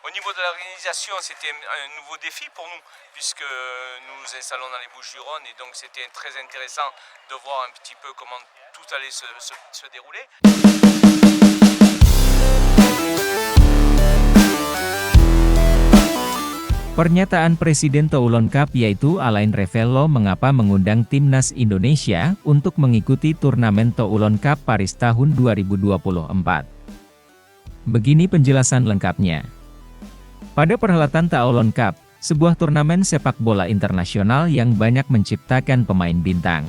Au niveau de l'organisation, c'était un nouveau défi pour nous, puisque nous nous installons dans les Bouches-du-Rhône, et donc c'était très intéressant de voir un petit peu comment tout allait se dérouler. Pernyataan Presiden Toulon Cup yaitu Alain Revello mengapa mengundang timnas Indonesia untuk mengikuti turnamen Toulon Cup Paris tahun 2024. Begini penjelasan lengkapnya. Pada perhelatan Toulon Cup, sebuah turnamen sepak bola internasional yang banyak menciptakan pemain bintang.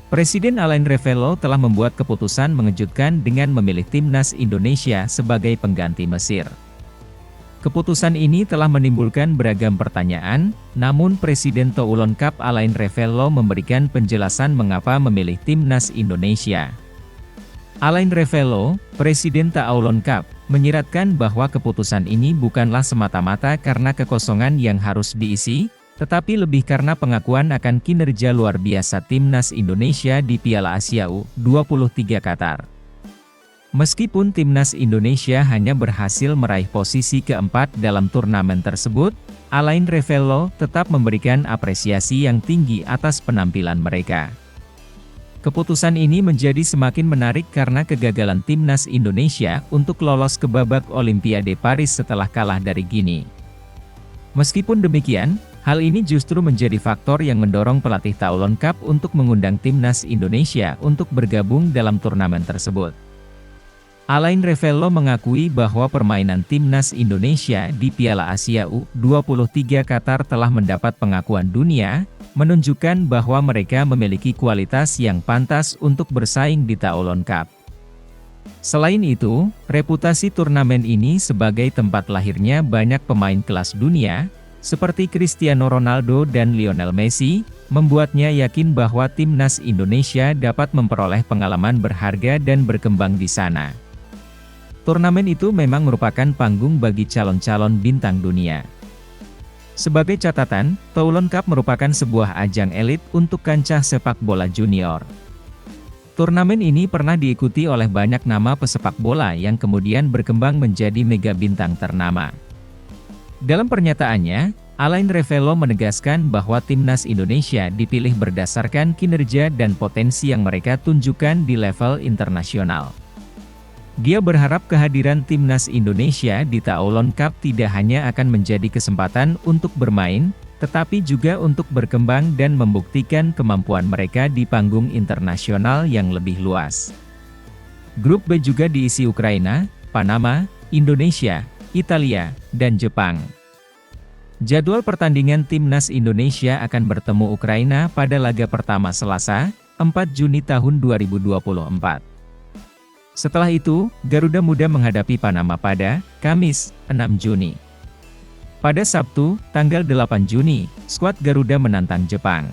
Presiden Alain Revello telah membuat keputusan mengejutkan dengan memilih timnas Indonesia sebagai pengganti Mesir. Keputusan ini telah menimbulkan beragam pertanyaan, namun Presiden Toulon Cup Alain Revello memberikan penjelasan mengapa memilih timnas Indonesia. Alain Revello, Presiden Toulon Cup, menyiratkan bahwa keputusan ini bukanlah semata-mata karena kekosongan yang harus diisi, tetapi lebih karena pengakuan akan kinerja luar biasa timnas Indonesia di Piala Asia U23 Qatar. Meskipun timnas Indonesia hanya berhasil meraih posisi keempat dalam turnamen tersebut, Alain Revello tetap memberikan apresiasi yang tinggi atas penampilan mereka. Keputusan ini menjadi semakin menarik karena kegagalan timnas Indonesia untuk lolos ke babak Olimpiade Paris setelah kalah dari Guinea. Meskipun demikian, hal ini justru menjadi faktor yang mendorong pelatih Toulon Cup untuk mengundang timnas Indonesia untuk bergabung dalam turnamen tersebut. Alain Revello mengakui bahwa permainan timnas Indonesia di Piala Asia U23 Qatar telah mendapat pengakuan dunia, menunjukkan bahwa mereka memiliki kualitas yang pantas untuk bersaing di Toulon Cup. Selain itu, reputasi turnamen ini sebagai tempat lahirnya banyak pemain kelas dunia, seperti Cristiano Ronaldo dan Lionel Messi, membuatnya yakin bahwa timnas Indonesia dapat memperoleh pengalaman berharga dan berkembang di sana. Turnamen itu memang merupakan panggung bagi calon-calon bintang dunia. Sebagai catatan, Toulon Cup merupakan sebuah ajang elit untuk kancah sepak bola junior. Turnamen ini pernah diikuti oleh banyak nama pesepak bola yang kemudian berkembang menjadi mega bintang ternama. Dalam pernyataannya, Alain Revello menegaskan bahwa timnas Indonesia dipilih berdasarkan kinerja dan potensi yang mereka tunjukkan di level internasional. Dia berharap kehadiran timnas Indonesia di Toulon Cup tidak hanya akan menjadi kesempatan untuk bermain, tetapi juga untuk berkembang dan membuktikan kemampuan mereka di panggung internasional yang lebih luas. Grup B juga diisi Ukraina, Panama, Indonesia, Italia, dan Jepang. Jadwal pertandingan timnas Indonesia akan bertemu Ukraina pada laga pertama Selasa, 4 Juni tahun 2024. Setelah itu, Garuda Muda menghadapi Panama pada Kamis, 6 Juni. Pada Sabtu, tanggal 8 Juni, skuad Garuda menantang Jepang.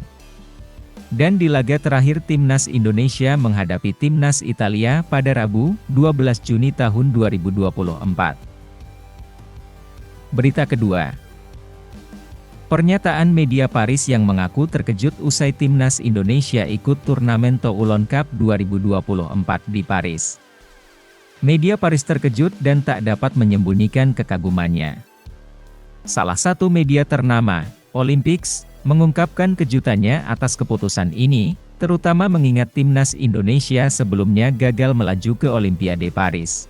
Dan di laga terakhir timnas Indonesia menghadapi timnas Italia pada Rabu, 12 Juni tahun 2024. Berita kedua. Pernyataan media Paris yang mengaku terkejut usai timnas Indonesia ikut turnamen Toulon Cup 2024 di Paris. Media Paris terkejut dan tak dapat menyembunyikan kekagumannya. Salah satu media ternama, Olympics, mengungkapkan kejutannya atas keputusan ini, terutama mengingat timnas Indonesia sebelumnya gagal melaju ke Olimpiade Paris.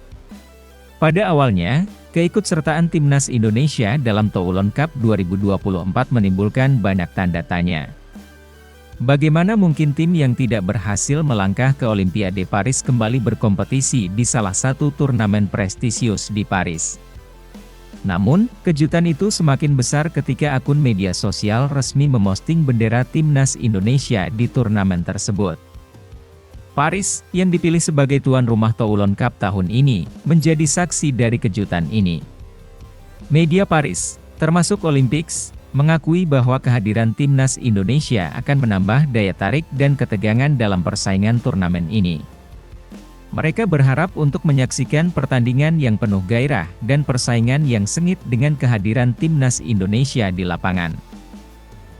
Pada awalnya, keikutsertaan timnas Indonesia dalam Toulon Cup 2024 menimbulkan banyak tanda tanya. Bagaimana mungkin tim yang tidak berhasil melangkah ke Olimpiade Paris kembali berkompetisi di salah satu turnamen prestisius di Paris? Namun, kejutan itu semakin besar ketika akun media sosial resmi memosting bendera timnas Indonesia di turnamen tersebut. Paris, yang dipilih sebagai tuan rumah Toulon Cup tahun ini, menjadi saksi dari kejutan ini. Media Paris, termasuk Olympics, mengakui bahwa kehadiran timnas Indonesia akan menambah daya tarik dan ketegangan dalam persaingan turnamen ini. Mereka berharap untuk menyaksikan pertandingan yang penuh gairah dan persaingan yang sengit dengan kehadiran timnas Indonesia di lapangan.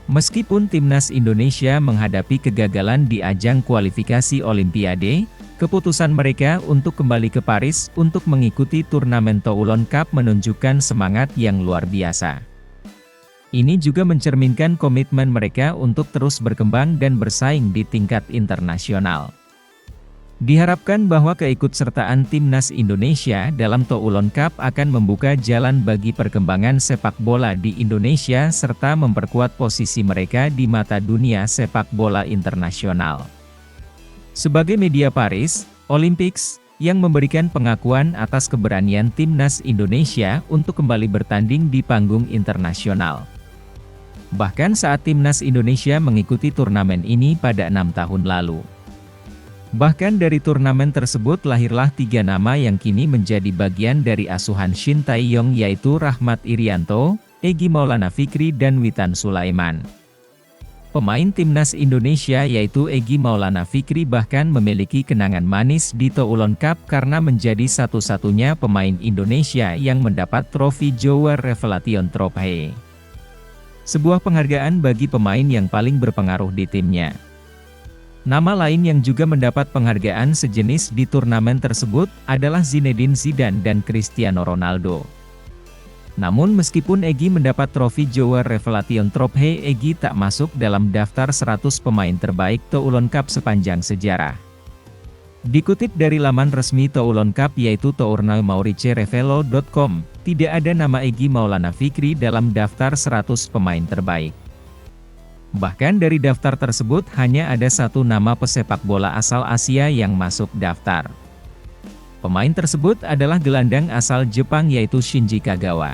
Meskipun timnas Indonesia menghadapi kegagalan di ajang kualifikasi Olimpiade, Keputusan mereka untuk kembali ke Paris untuk mengikuti turnamen Toulon Cup menunjukkan semangat yang luar biasa. Ini juga mencerminkan komitmen mereka untuk terus berkembang dan bersaing di tingkat internasional. Diharapkan bahwa keikutsertaan timnas Indonesia dalam Toulon Cup akan membuka jalan bagi perkembangan sepak bola di Indonesia serta memperkuat posisi mereka di mata dunia sepak bola internasional. Sebagai media Paris Olympics yang memberikan pengakuan atas keberanian timnas Indonesia untuk kembali bertanding di panggung internasional. Bahkan saat timnas Indonesia mengikuti turnamen ini pada 6 tahun lalu. Bahkan dari turnamen tersebut lahirlah 3 nama yang kini menjadi bagian dari asuhan Shin Tae-yong, yaitu Rahmat Irianto, Egy Maulana Fikri dan Witan Sulaiman. Pemain timnas Indonesia yaitu Egy Maulana Fikri bahkan memiliki kenangan manis di Toulon Cup karena menjadi satu-satunya pemain Indonesia yang mendapat trofi Joueur Révélation Trophy. Sebuah penghargaan bagi pemain yang paling berpengaruh di timnya. Nama lain yang juga mendapat penghargaan sejenis di turnamen tersebut adalah Zinedine Zidane dan Cristiano Ronaldo. Namun meskipun Egy mendapat trofi Joueur Révélation Trophy, Egy tak masuk dalam daftar 100 pemain terbaik Toulon Cup sepanjang sejarah. Dikutip dari laman resmi Toulon Cup yaitu tournoi-maurice-revelo.com, tidak ada nama Egy Maulana Fikri dalam daftar 100 pemain terbaik. Bahkan dari daftar tersebut hanya ada 1 nama pesepak bola asal Asia yang masuk daftar. Pemain tersebut adalah gelandang asal Jepang yaitu Shinji Kagawa.